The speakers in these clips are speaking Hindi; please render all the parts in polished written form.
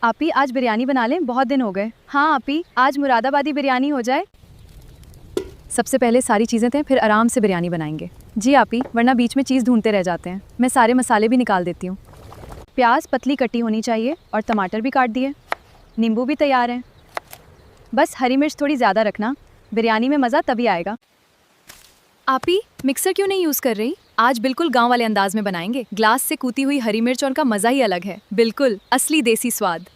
आपी आज बिरयानी बना लें, बहुत दिन हो गए। हाँ आपी, आज मुरादाबादी बिरयानी हो जाए। सबसे पहले सारी चीज़ें थे, फिर आराम से बिरयानी बनाएंगे। जी आपी, वरना बीच में चीज़ ढूंढते रह जाते हैं। मैं सारे मसाले भी निकाल देती हूँ। प्याज पतली कटी होनी चाहिए और टमाटर भी काट दिए। नींबू भी तैयार है। बस हरी मिर्च थोड़ी ज़्यादा रखना, बिरयानी में मज़ा तभी आएगा। आपी, मिक्सर क्यों नहीं यूज़ कर रही? आज बिल्कुल गांव वाले अंदाज में बनाएंगे। ग्लास से कूटी हुई हरी मिर्च और का मज़ा ही अलग है। बिल्कुल असली देसी स्वाद।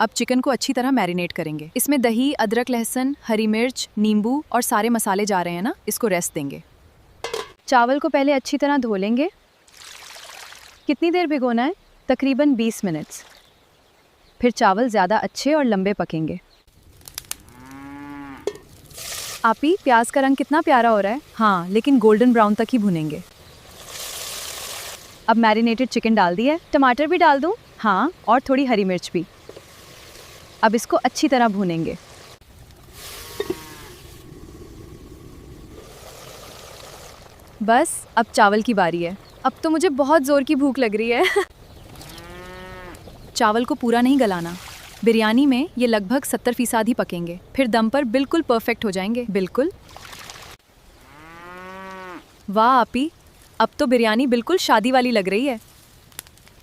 अब चिकन को अच्छी तरह मैरिनेट करेंगे। इसमें दही, अदरक, लहसुन, हरी मिर्च, नींबू और सारे मसाले जा रहे हैं ना, इसको रेस्ट देंगे। चावल को पहले अच्छी तरह धो लेंगे। कितनी देर भिगोना है? तकरीबन 20 मिनट्स। फिर चावल ज़्यादा अच्छे और लंबे पकेंगे। आपी, प्याज का रंग कितना प्यारा हो रहा है। हाँ, लेकिन गोल्डन ब्राउन तक ही भुनेंगे। अब मैरिनेटेड चिकन डाल दिया है। टमाटर भी डाल दूँ? हाँ, और थोड़ी हरी मिर्च भी। अब इसको अच्छी तरह भूनेंगे। बस अब चावल की बारी है। अब तो मुझे बहुत ज़ोर की भूख लग रही है। चावल को पूरा नहीं गलाना। बिरयानी में ये लगभग 70% ही पकेंगे, फिर दम पर बिल्कुल परफेक्ट हो जाएंगे। बिल्कुल। वाह आपी, अब तो बिरयानी बिल्कुल शादी वाली लग रही है।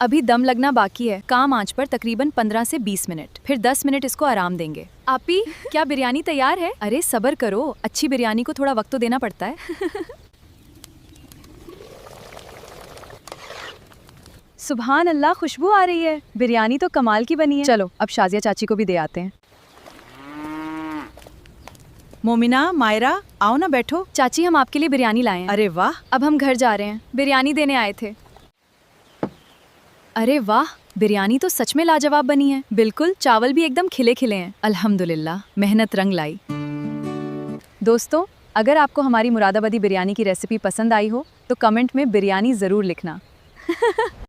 अभी दम लगना बाकी है। काम आंच पर तकरीबन 15 से 20 मिनट, फिर 10 मिनट इसको आराम देंगे। आपी, क्या बिरयानी तैयार है? अरे सब्र करो, अच्छी बिरयानी को थोड़ा वक्त तो देना पड़ता है। सुभान अल्लाह, खुशबू आ रही है। बिरयानी तो कमाल की बनी है। चलो अब शाजिया चाची को भी दे आते हैं। मोमिना, मायरा, आओ ना, बैठो। चाची, हम आपके लिए बिरयानी लाए हैं। अरे वाह। अब हम घर जा रहे हैं, बिरयानी देने आए थे। अरे वाह, बिरयानी तो सच में लाजवाब बनी है। बिल्कुल, चावल भी एकदम खिले खिले हैं। अल्हम्दुलिल्लाह, मेहनत रंग लाई। दोस्तों, अगर आपको हमारी मुरादाबादी बिरयानी की रेसिपी पसंद आई हो तो कमेंट में बिरयानी ज़रूर लिखना।